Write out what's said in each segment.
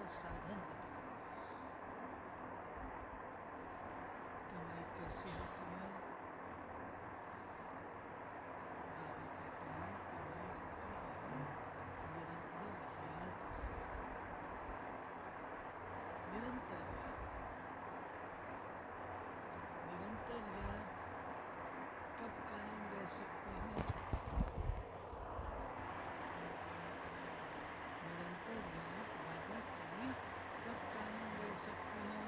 का साधन बता रहे हैं। कमाई कैसे होती है? बाबा कहते हैं कमाई होती है निरंतर याद से। निरंतर याद। निरंतर याद कब कायम रह सकती है? निरंतर याद बाबा की कब कायम रह सकती है?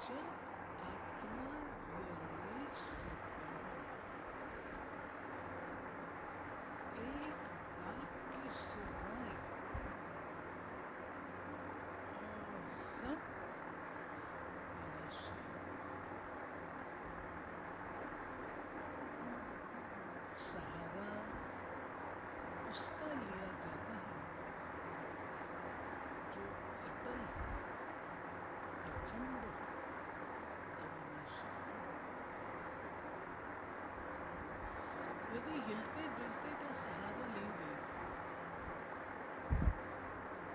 जब आत्मा रियलाइज करती है एक बाप के सिवाय और सब विनाशी, सहारा उसका लिया जाता है जो अटल हो, अखंड हो, अविनाशी। यदि हिलते डुलते का सहारा लेंगे तो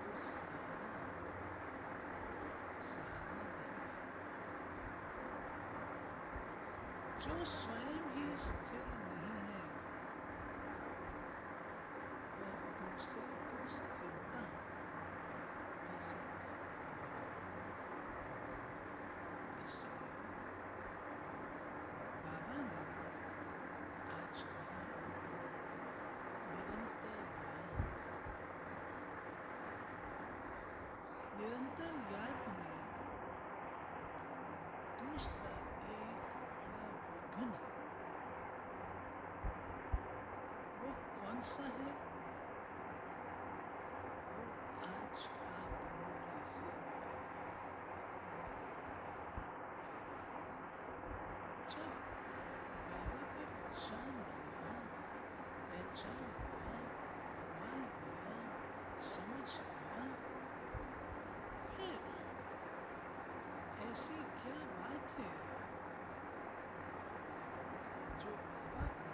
वो सहारा नहीं रहेगा। जो स्वयं ही स्थिर नहीं है वह दूसरे को स्थिरता कैसे दे सकेगा? इसलिए बाबा ने आज कहा निरंतर याद। निरंतर याद में दूसरा एक बड़ा विघ्न है। वो कौन सा है? वो आज आप मुरली से निकालिएगा। जब बाबा को जान लिया, पहचान लिया, मान लिया, समझ लिया, फिर ऐसी क्या बात है जो बाबा को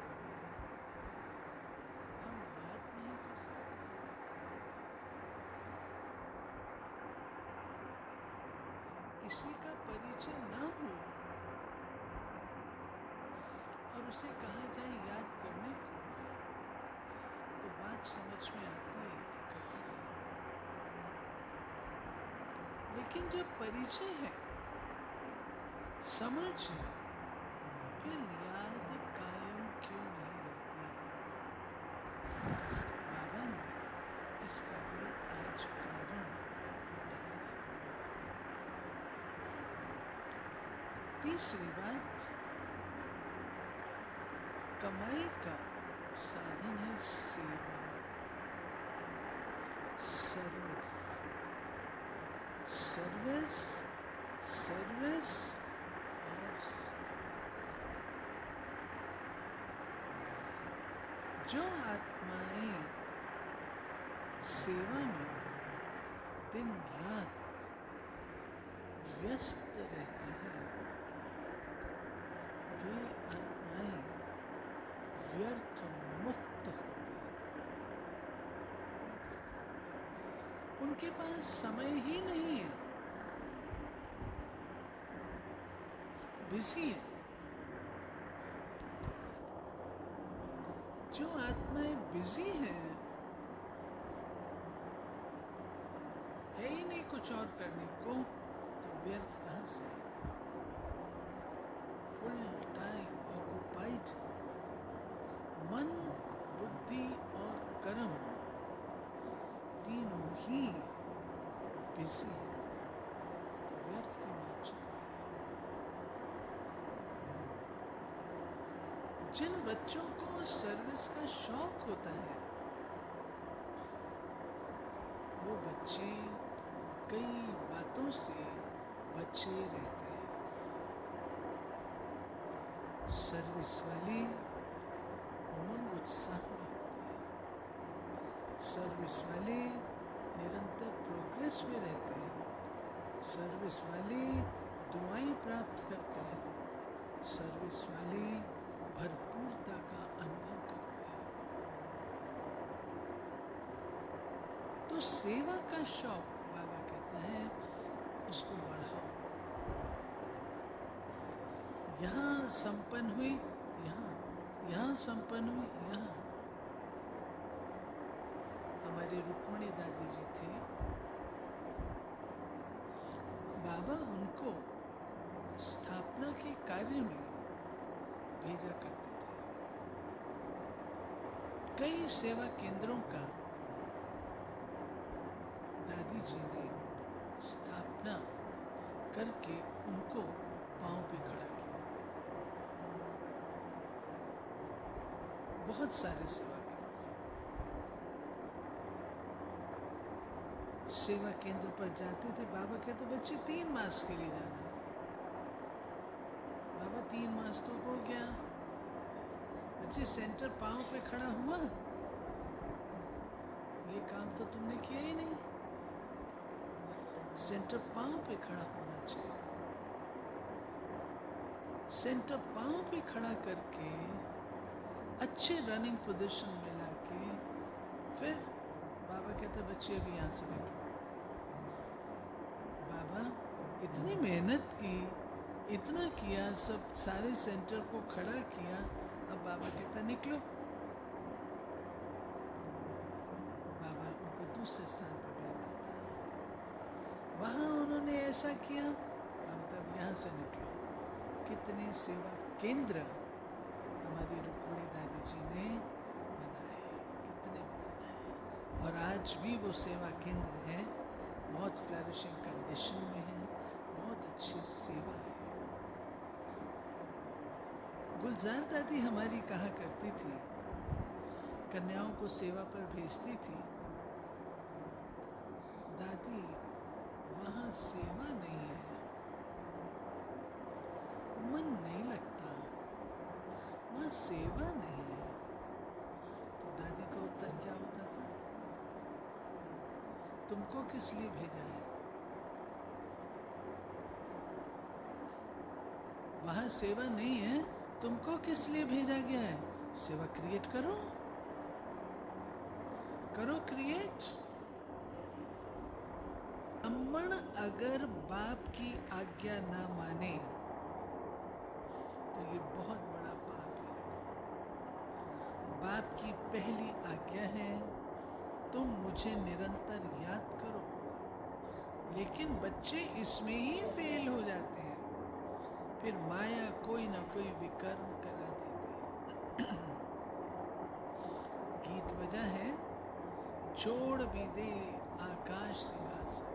हम याद नहीं कर सकते? किसी का परिचय ना हो और उसे कहा जाए याद करने को तो बात समझ में आती है कि कठिन है। लेकिन जब परिचय है, समझ है, फिर याद कायम क्यों नहीं रहती है? बाबा ने इसका भी आज कारण बताया है। तीसरी बात, कमाई का साधन है सेवा, सर्विस। सर्विस, सर्विस और सर्विस। जो आत्माएं सेवा में दिन रात व्यस्त रहती हैं, वे आत्माएं व्यर्थ मुक्त होती हैं। उनके पास समय ही नहीं है, बिजी है। जो आत्माएं बिजी हैं, है ही नहीं कुछ और करने को, तो व्यर्थ कहां से आएगा? फुल टाइम ऑक्युपाइड मन, बुद्धि और कर्म तीनों ही बिजी है, तो व्यर्थ की बात चल रही है। जिन बच्चों को सर्विस का शौक होता है, वो बच्चे कई बातों से बचे रहते हैं। सर्विस वाली उमंग उत्साह में होते हैं। सर्विस वाले निरंतर प्रोग्रेस में रहते हैं। सर्विस वाले दुआएं प्राप्त करते हैं। सर्विस वाले भरपूरता का अनुभव करते हैं। तो सेवा का शौक बाबा कहता है उसको बढ़ाओ। यहाँ संपन्न हुई, यहाँ संपन्न हुई, यहाँ। हमारी रुक्मणी दादी जी थे, बाबा उनको स्थापना के कार्य में भेजा करते थे। कई सेवा केंद्रों का दादी जी ने स्थापना करके उनको पांव पे खड़ा किया। बहुत सारे सेवा केंद्र पर जाते थे। बाबा कहते बच्चे 3 मास के लिए जाना है। बाबा 3 मास तो हो गया, बच्चे सेंटर पांव पे खड़ा हुआ, ये काम तो तुमने किया ही नहीं। सेंटर पांव पे खड़ा होना चाहिए। सेंटर पांव पे खड़ा करके अच्छे रनिंग पोजीशन में लाके फिर बाबा कहते बच्चे अभी यहाँ से निकलो। बाबा इतनी मेहनत की, इतना किया, सब सारे सेंटर को खड़ा किया, अब बाबा कहता निकलो। बाबा उनको दूसरे स्थान पर भेज देता। वहां उन्होंने ऐसा किया, बाबा यहाँ से निकलो। कितने सेवा केंद्र हमारी रुक्मणी दादी जी ने बनाए, कितने बनाए, और आज भी वो सेवा केंद्र है, बहुत फ्लरिशिंग कंडीशन में है, बहुत अच्छी सेवा है। गुलजार दादी हमारी कहा करती थी, कन्याओं को सेवा पर भेजती थी, दादी वहां सेवा नहीं है, मन नहीं लगता, वहां सेवा नहीं है। तो दादी का उत्तर क्या होता था? तुमको किस लिए भेजा है? वहां सेवा नहीं है, तुमको किस लिए भेजा गया है? सेवा क्रिएट करो, करो क्रिएट। ब्राह्मण अगर बाप की आज्ञा ना माने तो ये बहुत बड़ा पाप है। बाप की पहली आज्ञा है तुम मुझे निरंतर याद करो, लेकिन बच्चे इसमें ही फेल हो जाते हैं, फिर माया कोई ना कोई विकर्म करा देती है। गीत बजा है, छोड़ भी दे आकाश सिंहासन,